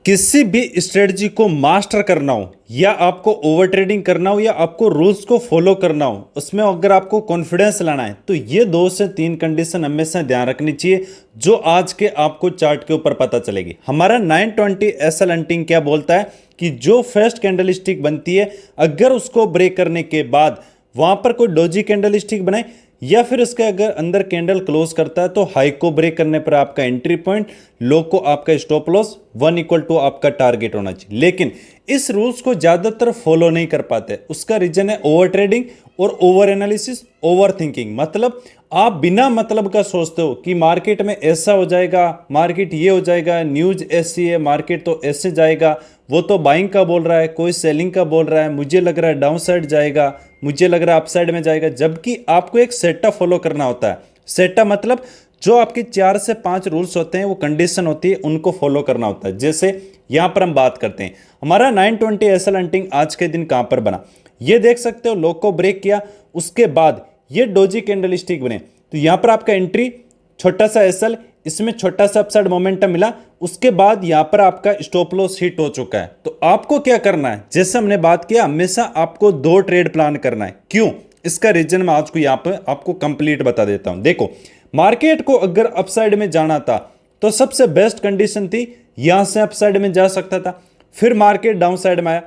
किसी भी स्ट्रेटजी को मास्टर करना हो या आपको ओवर ट्रेडिंग करना हो या आपको रूल्स को फॉलो करना हो, उसमें अगर आपको कॉन्फिडेंस लाना है तो ये 2 से 3 कंडीशन हमेशा ध्यान रखनी चाहिए, जो आज के आपको चार्ट के ऊपर पता चलेगी। हमारा 920 एसएल हंटिंग क्या बोलता है कि जो फर्स्ट कैंडल स्टिक बनती है, अगर उसको ब्रेक करने के बाद वहां पर कोई डोजी कैंडल स्टिक बनाए या फिर उसके अगर अंदर कैंडल क्लोज करता है तो हाई को ब्रेक करने पर आपका एंट्री पॉइंट, लो को आपका स्टॉप लॉस, 1 = आपका टारगेट होना चाहिए। लेकिन इस रूल्स को ज्यादातर फॉलो नहीं कर पाते। उसका रीजन है ओवर ट्रेडिंग और ओवर एनालिसिस, ओवर थिंकिंग। मतलब आप बिना मतलब का सोचते हो कि मार्केट में ऐसा हो जाएगा, मार्केट ये हो जाएगा, न्यूज ऐसी है, मार्केट तो ऐसे जाएगा, वो तो बाइंग का बोल रहा है, कोई सेलिंग का बोल रहा है, मुझे लग रहा है डाउन साइड जाएगा, मुझे लग रहा है अपसाइड में जाएगा। जबकि आपको एक सेटअप फॉलो करना होता है। सेटअप मतलब जो आपके 4 से 5 रूल्स होते हैं, वो कंडीशन होती है, उनको फॉलो करना होता है। जैसे यहां पर हम बात करते हैं, हमारा 920 एसएल हंटिंग आज के दिन कहां पर बना, ये देख सकते हो। लो को ब्रेक किया, उसके बाद ये डोजी कैंडल स्टिक बने, तो यहां पर आपका एंट्री, छोटा सा एसएल, इसमें छोटा सा अपसाइड मोमेंटम मिला, उसके बाद यहां पर आपका स्टॉप लॉस हिट हो चुका है। तो आपको क्या करना है, जैसे हमने बात किया, हमेशा आपको 2 ट्रेड प्लान करना है। क्यों? इसका रीजन मैं आज को यहां पर आपको कंप्लीट बता देता हूं। देखो, मार्केट को अगर अपसाइड में जाना था तो सबसे बेस्ट कंडीशन थी, यहां से अपसाइड में जा सकता था, फिर मार्केट डाउन साइड में आया।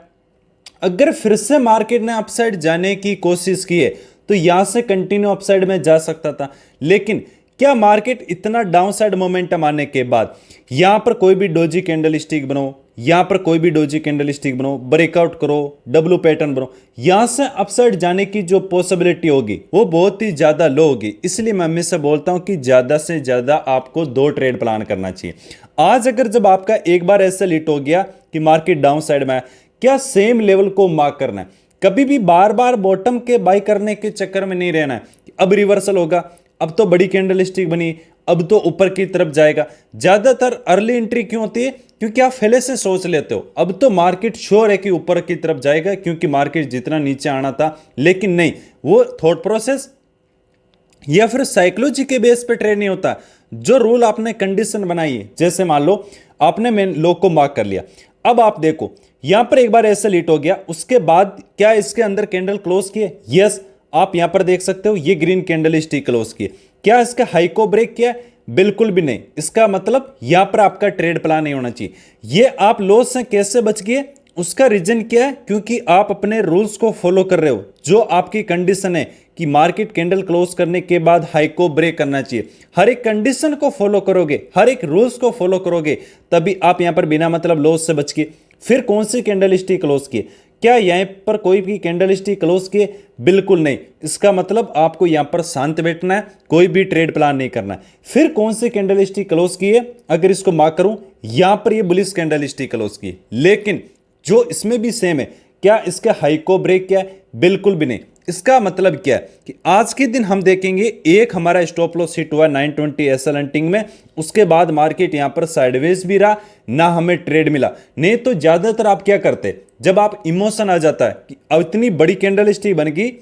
अगर फिर से मार्केट ने अपसाइड जाने की कोशिश की है तो यहां से कंटिन्यू अपसाइड में जा सकता था। लेकिन क्या मार्केट इतना डाउन साइड मोमेंटम आने के बाद यहां पर कोई भी डोजी कैंडल स्टिक बनो, यहां पर कोई भी डोजी कैंडल स्टिक बनो, ब्रेकआउट करो, डब्ल्यू पैटर्न बनो, यहां से अपसाइड जाने की जो पॉसिबिलिटी होगी वो बहुत ही ज्यादा लो होगी। इसलिए मैं हमेशा बोलता हूं कि ज्यादा से ज्यादा आपको 2 ट्रेड प्लान करना चाहिए। आज अगर जब आपका एक बार ऐसा हिट हो गया कि मार्केट डाउन साइड में आया, क्या सेम लेवल को मार्क करना है। कभी भी बार बार बॉटम के बाई करने के चक्कर में नहीं रहना है। अब रिवर्सल होगा, अब तो बड़ी कैंडल स्टिक बनी, अब तो ऊपर की तरफ जाएगा। ज्यादातर अर्ली एंट्री क्यों होती है? क्योंकि आप पहले से सोच लेते हो अब तो मार्केट श्योर है कि ऊपर की तरफ जाएगा, क्योंकि मार्केट जितना नीचे आना था। लेकिन नहीं, वो थॉट प्रोसेस या फिर साइकोलॉजी के बेस पे ट्रेड नहीं होता। जो रूल आपने कंडीशन बनाई है, जैसे मान लो आपने मेन लो को मार्क कर लिया, अब आप देखो यहां पर एक बार ऐसा लीट हो गया, उसके बाद क्या इसके अंदर कैंडल क्लोज किए? यस, आप यहां पर देख सकते हो ये ग्रीन कैंडल स्टिक क्लोज किए। क्या इसका हाई को ब्रेक किया? बिल्कुल भी नहीं। इसका मतलब यहां पर आपका ट्रेड प्लान नहीं होना चाहिए। ये आप लॉस से कैसे बच गए? उसका रीजन क्या है? क्योंकि आप अपने रूल्स को फॉलो कर रहे हो। जो आपकी कंडीशन है कि मार्केट कैंडल क्लोज करने के बाद हाई को ब्रेक करना चाहिए, हर एक कंडीशन को फॉलो करोगे, हर एक रूल्स को फॉलो करोगे, तभी आप यहां पर बिना मतलब लॉस से बच गए। फिर कौन सी कैंडल स्टिक क्लोज किए? क्या यहां पर कोई भी कैंडल स्टिक क्लोज किए? बिल्कुल नहीं। इसका मतलब आपको यहां पर शांत बैठना है, कोई भी ट्रेड प्लान नहीं करना है। फिर कौन सी कैंडल स्टिक क्लोज किए? अगर इसको मार्क करूं, यहां पर ये बुलिश कैंडल स्टिक क्लोज किए। लेकिन जो इसमें भी सेम है, क्या इसके हाई को ब्रेक किया है? बिल्कुल भी नहीं। इसका मतलब क्या है कि आज के दिन हम देखेंगे, एक हमारा स्टॉप लॉस हिट हुआ 920 एसएल हंटिंग में, उसके बाद मार्केट यहां पर साइडवेज भी रहा, ना हमें ट्रेड मिला। नहीं तो ज्यादातर आप क्या करते, जब आप इमोशन आ जाता है कि अब इतनी बड़ी कैंडल स्टिक बन गई,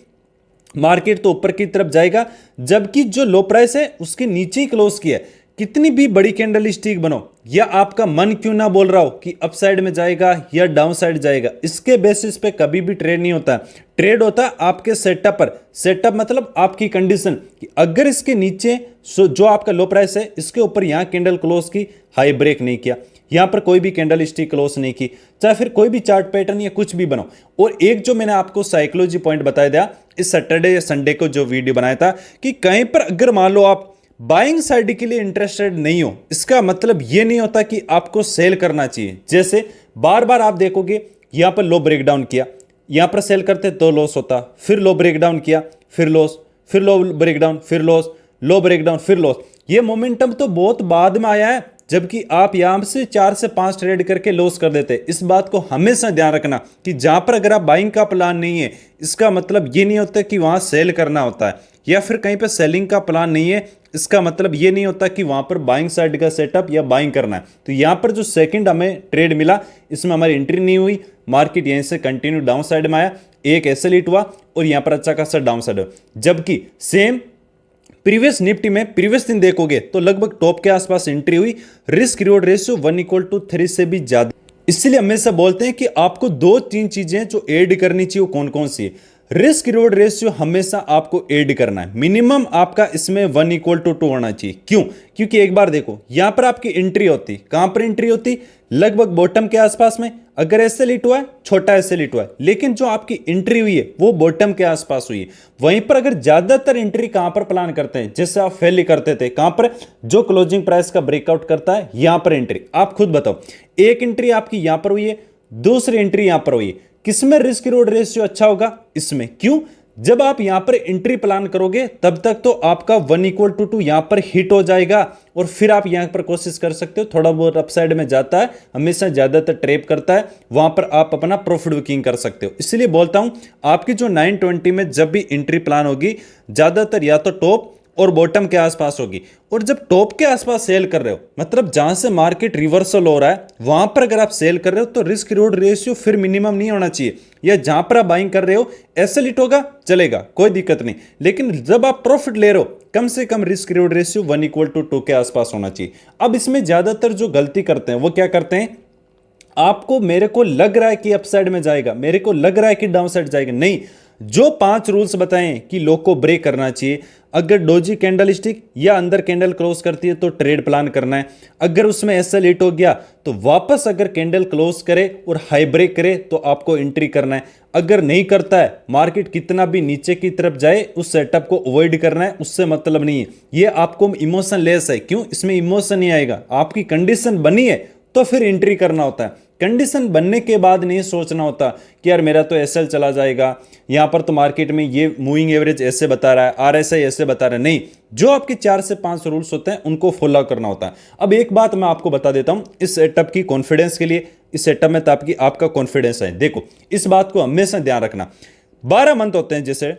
मार्केट तो ऊपर की तरफ जाएगा, जबकि जो लो प्राइस है उसके नीचे ही क्लोज किया है। कितनी भी बड़ी कैंडल स्टिक बनो, या आपका मन क्यों ना बोल रहा हो कि अपसाइड में जाएगा या डाउन साइड जाएगा, इसके बेसिस पे कभी भी ट्रेड नहीं होता। ट्रेड होता है आपके सेटअप पर। सेटअप मतलब आपकी कंडीशन कि अगर इसके नीचे जो आपका लो प्राइस है, इसके ऊपर यहां कैंडल क्लोज की, हाई ब्रेक नहीं किया, यहां पर कोई भी कैंडल स्टिक क्लोज नहीं की, चाहे फिर कोई भी चार्ट पैटर्न या कुछ भी बनाओ। और एक जो मैंने आपको साइकोलॉजी पॉइंट बताया था इस सैटरडे या संडे को जो वीडियो बनाया था, कि कहीं पर अगर मान लो आप बाइंग साइड के लिए इंटरेस्टेड नहीं हो, इसका मतलब यह नहीं होता कि आपको सेल करना चाहिए। जैसे बार बार आप देखोगे यहां पर लो ब्रेकडाउन किया, यहां पर सेल करते तो लॉस होता, फिर लो ब्रेकडाउन किया, फिर लॉस, फिर लो ब्रेकडाउन, फिर लॉस, लो ब्रेकडाउन, फिर लॉस। ये मोमेंटम तो बहुत बाद में आया है, जबकि आप यहां से 4 से 5 ट्रेड करके लॉस कर देते। इस बात को हमेशा ध्यान रखना कि जहां पर अगर आप बाइंग का प्लान नहीं है, इसका मतलब ये नहीं होता कि वहां सेल करना होता है, या फिर कहीं पे सेलिंग का प्लान नहीं है, इसका मतलब ये नहीं होता कि वहां पर बाइंग साइड का सेटअप या बाइंग करना है। तो यहां पर जो सेकंड हमें ट्रेड मिला, इसमें हमारी एंट्री नहीं हुई, मार्केट यहीं से कंटिन्यू डाउन साइड में आया, एक ऐसे हिट हुआ और यहां पर अच्छा खासा डाउन साइड। जबकि सेम प्रीवियस निफ्टी में प्रीवियस दिन देखोगे तो लगभग टॉप के आसपास एंट्री हुई, रिस्क रिवॉर्ड रेशियो 1 = 3 से भी ज्यादा। इसलिए हमेशा बोलते हैं कि आपको दो तीन चीजें जो ऐड करनी चाहिए वो कौन कौन सी है। रिस्क रिवॉर्ड रेशियो हमेशा आपको ऐड करना है, मिनिमम आपका इसमें 1:2 होना चाहिए। क्यों? क्योंकि एक बार देखो यहां पर आपकी एंट्री होती, कहां पर एंट्री होती, लगभग बॉटम के आसपास में। अगर ऐसे लिट हुआ है, छोटा ऐसे लिट हुआ है, लेकिन जो आपकी एंट्री हुई है वो बॉटम के आसपास हुई है। वहीं पर अगर ज्यादातर एंट्री कहां पर प्लान करते हैं, जैसे आप फेल करते थे, कहां पर, जो क्लोजिंग प्राइस का ब्रेकआउट करता है यहां पर एंट्री। आप खुद बताओ, एक एंट्री आपकी यहां पर हुई है, दूसरी एंट्री यहां पर हुई है, किसमें रिस्क रिवॉर्ड रेशियो अच्छा होगा? इसमें। क्यों? जब आप यहां पर एंट्री प्लान करोगे तब तक तो आपका 1:2 यहां पर हिट हो जाएगा, और फिर आप यहां पर कोशिश कर सकते हो, थोड़ा बहुत अपसाइड में जाता है, हमेशा ज्यादातर ट्रेप करता है, वहां पर आप अपना प्रॉफिट बुकिंग कर सकते हो। इसलिए बोलता हूं आपकी जो 920 में जब भी एंट्री प्लान होगी, ज्यादातर या तो टॉप और बॉटम के आसपास होगी। और जब टॉप के आसपास सेल कर रहे हो, मतलब जहां से मार्केट रिवर्सल हो रहा है वहां पर अगर आप सेल कर रहे हो, तो रिस्क रिवॉर्ड रेशियो फिर मिनिमम नहीं होना चाहिए। या जहां पर आप बाइंग कर रहे हो ऐसे लिट होगा, चलेगा, कोई दिक्कत नहीं, लेकिन जब आप प्रॉफिट ले रहे हो कम से कम रिस्क रिवॉर्ड रेशियो 1:2 के आसपास होना चाहिए। अब इसमें ज्यादातर जो गलती करते हैं वो क्या करते हैं, आपको, मेरे को लग रहा है कि अपसाइड में जाएगा, मेरे को लग रहा है कि डाउन साइड जाएगा, नहीं, जो 5 रूल्स बताएं कि लो को ब्रेक करना चाहिए। अगर डोजी कैंडल स्टिक या अंदर कैंडल क्लोज करती है तो ट्रेड प्लान करना है। अगर उसमें ऐसा लेट हो गया तो वापस अगर कैंडल क्लोज करे और हाई ब्रेक करे तो आपको एंट्री करना है। अगर नहीं करता है, मार्केट कितना भी नीचे की तरफ जाए, उस सेटअप को अवॉइड करना है, उससे मतलब नहीं है। ये आपको इमोशन लेस है। क्यों? इसमें इमोशन नहीं आएगा, आपकी कंडीशन बनी है तो फिर एंट्री करना होता है। कंडीशन बनने के बाद नहीं सोचना होता कि यार मेरा तो एसएल चला जाएगा, यहां पर तो मार्केट में ये मूविंग एवरेज ऐसे बता रहा है, आरएसआई ऐसे बता रहा है। नहीं, जो आपके 4 से 5 रूल्स होते हैं उनको फॉलो करना होता है। अब एक बात मैं आपको बता देता हूं इस सेटअप की कॉन्फिडेंस के लिए, इस सेटअप में तो आपका कॉन्फिडेंस है। देखो, इस बात को हमेशा ध्यान रखना, 12 मंथ होते हैं, जैसे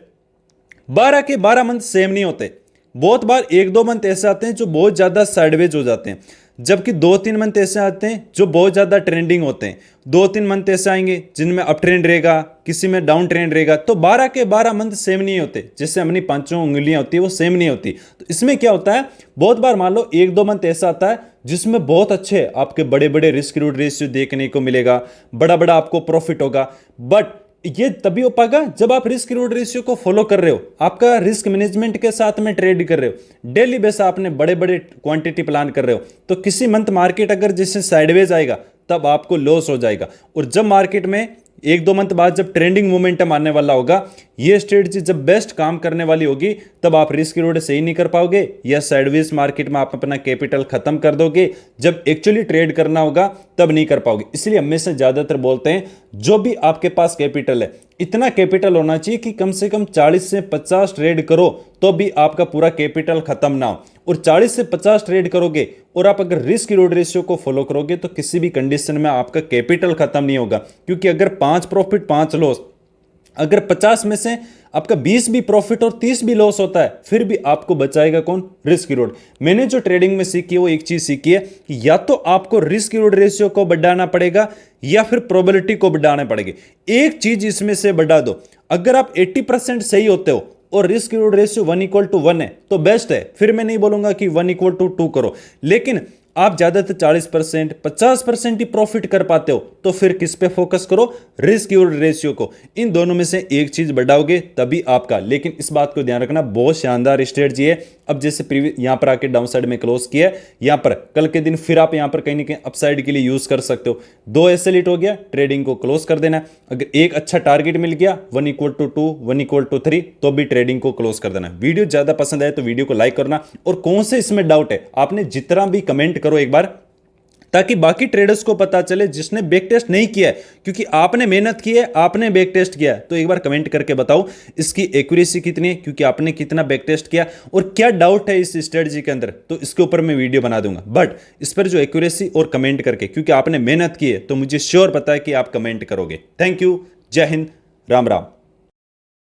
12 के 12 मंथ सेम नहीं होते। बहुत बार 1-2 मंथ ऐसे आते हैं जो बहुत ज्यादा साइडवेज हो जाते हैं, जबकि 2-3 मंथ ऐसे आते हैं जो बहुत ज्यादा ट्रेंडिंग होते हैं। 2-3 मंथ ऐसे आएंगे जिनमें अप ट्रेंड रहेगा, किसी में डाउन ट्रेंड रहेगा। तो 12 के 12 मंथ सेम नहीं होते, जैसे अपनी 5 उंगलियां होती है वो सेम नहीं होती। तो इसमें क्या होता है, बहुत बार मान लो 1-2 मंथ ऐसा आता है जिसमें बहुत अच्छे आपके बड़े बड़े रिस्क रिवॉर्ड रेशियो देखने को मिलेगा, बड़ा बड़ा आपको प्रॉफिट होगा। बट ये तभी हो पाएगा जब आप रिस्क रिवॉर्ड रेशियो को फॉलो कर रहे हो, आपका रिस्क मैनेजमेंट के साथ में ट्रेड कर रहे हो, डेली बेस आपने बड़े बड़े क्वांटिटी प्लान कर रहे हो। तो किसी मंथ मार्केट अगर जैसे साइडवेज आएगा तब आपको लॉस हो जाएगा। और जब मार्केट में 1-2 मंथ बाद जब ट्रेंडिंग मोमेंटम आने वाला होगा, ये स्ट्रेटजी जब बेस्ट काम करने वाली होगी, तब आप रिस्क रिवॉर्ड सही नहीं कर पाओगे, या साइडवेज मार्केट में आप अपना कैपिटल खत्म कर दोगे। जब एक्चुअली ट्रेड करना होगा तब नहीं कर पाओगे। इसलिए हमेशा ज्यादातर बोलते हैं जो भी आपके पास कैपिटल है, इतना कैपिटल होना चाहिए कि कम से कम 40 से 50 ट्रेड करो तो भी आपका पूरा कैपिटल खत्म ना हो। और 40 से 50 ट्रेड करोगे और आप अगर रिस्क रिवॉर्ड रेशियो को फॉलो करोगे तो किसी भी कंडीशन में आपका कैपिटल खत्म नहीं होगा। क्योंकि अगर 5 प्रॉफिट 5 लॉस, अगर 50 में से आपका 20 भी प्रॉफिट और 30 भी लॉस होता है, फिर भी आपको बचाएगा कौन? Risk reward. मैंने जो ट्रेडिंग में सीखी है वो एक चीज सीखी है कि या तो आपको रिस्क रिवॉर्ड रेशियो को बढ़ाना पड़ेगा या फिर प्रोबेबिलिटी को बढ़ाना पड़ेगी। एक चीज इसमें से बढ़ा दो। अगर आप 80% सही होते हो और रिस्क रिवॉर्ड रेशियो 1:1 है तो बेस्ट है, फिर मैं नहीं बोलूंगा कि 1:2 करो। लेकिन आप ज्यादातर 40% 50% ही प्रॉफिट कर पाते हो तो फिर किस पे फोकस करो? रिस्क रिवॉर्ड रेशियो को। इन दोनों में से एक चीज बढ़ाओगे तभी आपका। लेकिन इस बात को ध्यान रखना, बहुत शानदार स्ट्रेटजी है। अब जैसे प्रीवियस यहां पर आके डाउन साइड में क्लोज किया है, यहां पर कल के दिन फिर आप यहां पर कहीं ना कहीं अपसाइड के लिए यूज कर सकते हो। 2 ऐसे लिट हो गया, ट्रेडिंग को क्लोज कर देना। अगर एक अच्छा टारगेट मिल गया 1:2 1:3 तो भी ट्रेडिंग को क्लोज कर देना। वीडियो ज्यादा पसंद आए तो वीडियो को लाइक करना, और कौन से इसमें डाउट है आपने जितना भी कमेंट करो एक बार, ताकि बाकी ट्रेडर्स को पता चले जिसने बैक टेस्ट नहीं किया है। क्योंकि आपने मेहनत की है, आपने बैक टेस्ट किया है, तो एक बार कमेंट करके बताओ इसकी एक्यूरेसी कितनी है, क्योंकि आपने कितना बैक टेस्ट किया और क्या डाउट है इस स्ट्रेटजी के अंदर, तो इसके ऊपर मैं वीडियो बना दूंगा। बट इस पर जो एक्यूरेसी और कमेंट करके, क्योंकि आपने मेहनत की है तो मुझे श्योर पता है कि आप कमेंट करोगे। थैंक यू, जय हिंद, राम राम।